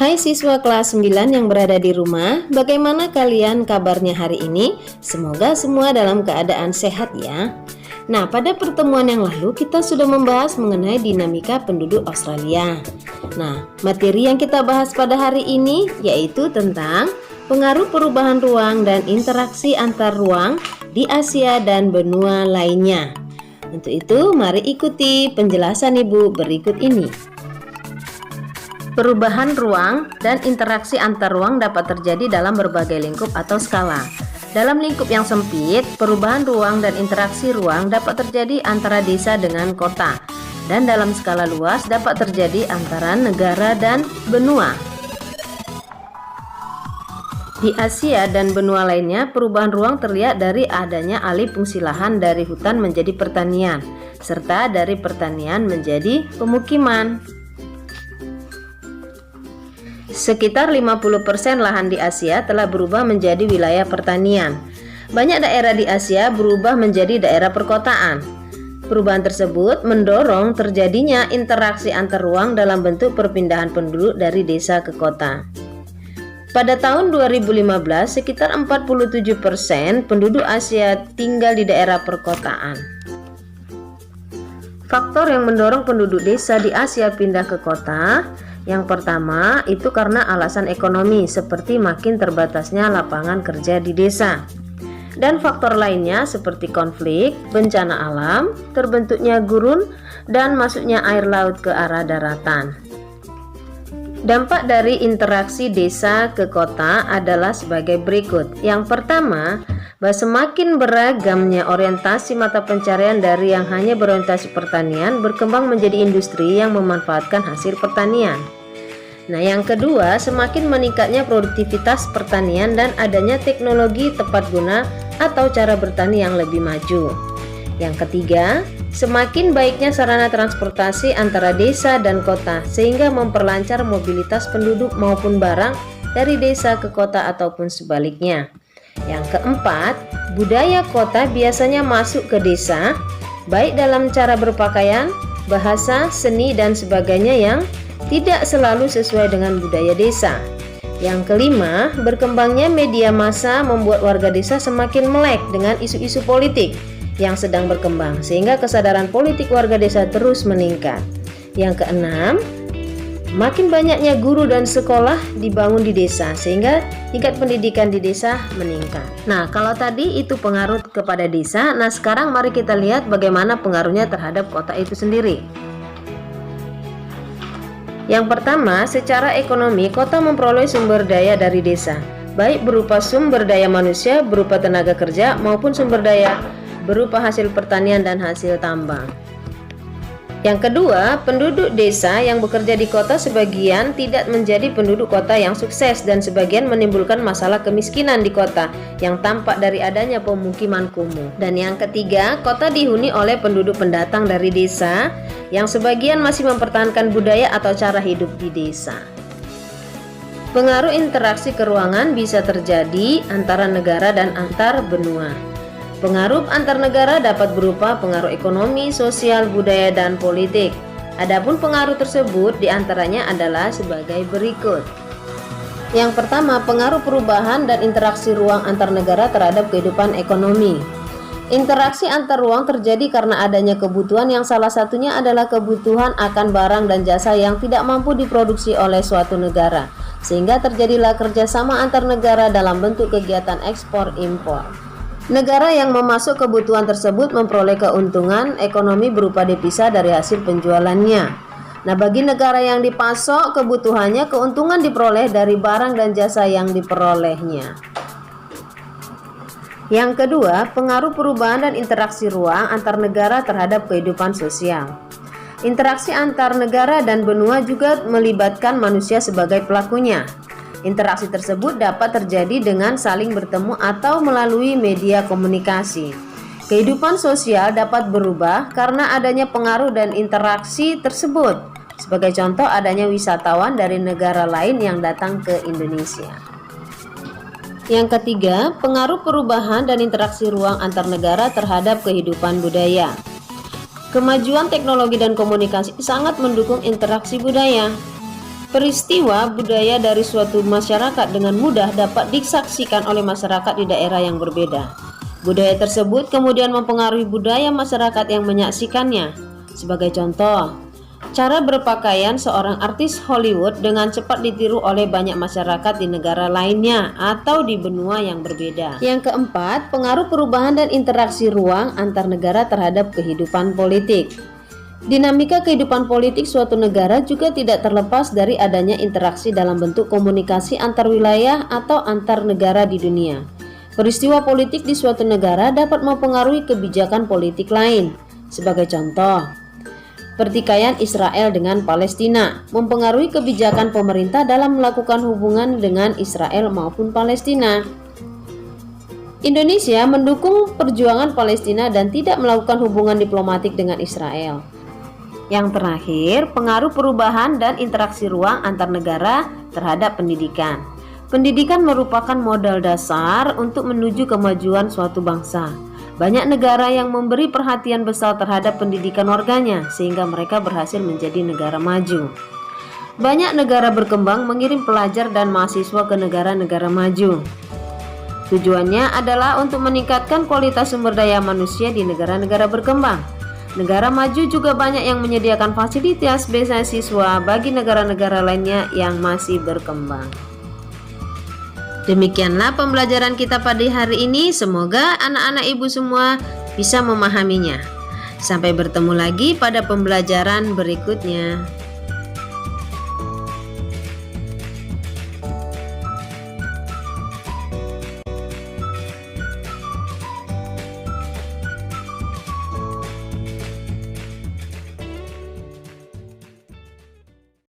Hai siswa kelas 9 yang berada di rumah, bagaimana kalian kabarnya hari ini? Semoga semua dalam keadaan sehat ya. Nah, pada pertemuan yang lalu kita sudah membahas mengenai dinamika penduduk Australia. Nah, materi yang kita bahas pada hari ini yaitu tentang pengaruh perubahan ruang dan interaksi antar ruang di Asia dan benua lainnya. Untuk itu, mari ikuti penjelasan Ibu berikut ini. Perubahan ruang dan interaksi antar ruang dapat terjadi dalam berbagai lingkup atau skala. Dalam lingkup yang sempit, perubahan ruang dan interaksi ruang dapat terjadi antara desa dengan kota, dan dalam skala luas dapat terjadi antara negara dan benua. Di Asia dan benua lainnya, perubahan ruang terlihat dari adanya alih fungsi lahan dari hutan menjadi pertanian, serta dari pertanian menjadi pemukiman. Sekitar 50% lahan di Asia telah berubah menjadi wilayah pertanian. Banyak daerah di Asia berubah menjadi daerah perkotaan. Perubahan tersebut mendorong terjadinya interaksi antar ruang dalam bentuk perpindahan penduduk dari desa ke kota. Pada tahun 2015, sekitar 47% penduduk Asia tinggal di daerah perkotaan. Faktor yang mendorong penduduk desa di Asia pindah ke kota, yang pertama itu karena alasan ekonomi seperti makin terbatasnya lapangan kerja di desa. Dan faktor lainnya seperti konflik, bencana alam, terbentuknya gurun, dan masuknya air laut ke arah daratan. Dampak dari interaksi desa ke kota adalah sebagai berikut. Yang pertama, bahwa semakin beragamnya orientasi mata pencarian dari yang hanya berorientasi pertanian berkembang menjadi industri yang memanfaatkan hasil pertanian. Nah, yang kedua, semakin meningkatnya produktivitas pertanian dan adanya teknologi tepat guna atau cara bertani yang lebih maju. Yang ketiga, semakin baiknya sarana transportasi antara desa dan kota sehingga memperlancar mobilitas penduduk maupun barang dari desa ke kota ataupun sebaliknya. Yang keempat, budaya kota biasanya masuk ke desa, baik dalam cara berpakaian, bahasa, seni, dan sebagainya yang tidak selalu sesuai dengan budaya desa. Yang kelima, berkembangnya media massa membuat warga desa semakin melek dengan isu-isu politik yang sedang berkembang, sehingga kesadaran politik warga desa terus meningkat. Yang keenam, makin banyaknya guru dan sekolah dibangun di desa sehingga tingkat pendidikan di desa meningkat. Nah, kalau tadi itu pengaruh kepada desa, nah sekarang mari kita lihat bagaimana pengaruhnya terhadap kota itu sendiri. Yang pertama, secara ekonomi kota memperoleh sumber daya dari desa, baik berupa sumber daya manusia berupa tenaga kerja maupun sumber daya berupa hasil pertanian dan hasil tambang. Yang kedua, penduduk desa yang bekerja di kota sebagian tidak menjadi penduduk kota yang sukses dan sebagian menimbulkan masalah kemiskinan di kota yang tampak dari adanya pemukiman kumuh. Dan yang ketiga, kota dihuni oleh penduduk pendatang dari desa yang sebagian masih mempertahankan budaya atau cara hidup di desa. Pengaruh interaksi keuangan bisa terjadi antara negara dan antar benua. Pengaruh antar negara dapat berupa pengaruh ekonomi, sosial, budaya, dan politik. Adapun pengaruh tersebut diantaranya adalah sebagai berikut. Yang pertama, pengaruh perubahan dan interaksi ruang antar negara terhadap kehidupan ekonomi. Interaksi antar ruang terjadi karena adanya kebutuhan yang salah satunya adalah kebutuhan akan barang dan jasa yang tidak mampu diproduksi oleh suatu negara, sehingga terjadilah kerjasama antar negara dalam bentuk kegiatan ekspor-impor. Negara yang memasuk kebutuhan tersebut memperoleh keuntungan ekonomi berupa devisa dari hasil penjualannya. Nah, bagi negara yang dipasok kebutuhannya, keuntungan diperoleh dari barang dan jasa yang diperolehnya. Yang kedua, pengaruh perubahan dan interaksi ruang antar negara terhadap kehidupan sosial. Interaksi antar negara dan benua juga melibatkan manusia sebagai pelakunya. Interaksi tersebut dapat terjadi dengan saling bertemu atau melalui media komunikasi. Kehidupan sosial dapat berubah karena adanya pengaruh dan interaksi tersebut. Sebagai contoh, adanya wisatawan dari negara lain yang datang ke Indonesia. Yang ketiga, pengaruh perubahan dan interaksi ruang antar negara terhadap kehidupan budaya. Kemajuan teknologi dan komunikasi sangat mendukung interaksi budaya. Peristiwa budaya dari suatu masyarakat dengan mudah dapat disaksikan oleh masyarakat di daerah yang berbeda. Budaya tersebut kemudian mempengaruhi budaya masyarakat yang menyaksikannya. Sebagai contoh, cara berpakaian seorang artis Hollywood dengan cepat ditiru oleh banyak masyarakat di negara lainnya atau di benua yang berbeda. Yang keempat, pengaruh perubahan dan interaksi ruang antar negara terhadap kehidupan politik. Dinamika kehidupan politik suatu negara juga tidak terlepas dari adanya interaksi dalam bentuk komunikasi antar wilayah atau antar negara di dunia. Peristiwa politik di suatu negara dapat mempengaruhi kebijakan politik lain. Sebagai contoh, pertikaian Israel dengan Palestina mempengaruhi kebijakan pemerintah dalam melakukan hubungan dengan Israel maupun Palestina. Indonesia mendukung perjuangan Palestina dan tidak melakukan hubungan diplomatik dengan Israel. Yang terakhir, pengaruh perubahan dan interaksi ruang antar negara terhadap pendidikan. Pendidikan merupakan modal dasar untuk menuju kemajuan suatu bangsa. Banyak negara yang memberi perhatian besar terhadap pendidikan warganya sehingga mereka berhasil menjadi negara maju. Banyak negara berkembang mengirim pelajar dan mahasiswa ke negara-negara maju. Tujuannya adalah untuk meningkatkan kualitas sumber daya manusia di negara-negara berkembang. Negara maju juga banyak yang menyediakan fasilitas beasiswa bagi negara-negara lainnya yang masih berkembang. Demikianlah pembelajaran kita pada hari ini. Semoga anak-anak ibu semua bisa memahaminya. Sampai bertemu lagi pada pembelajaran berikutnya.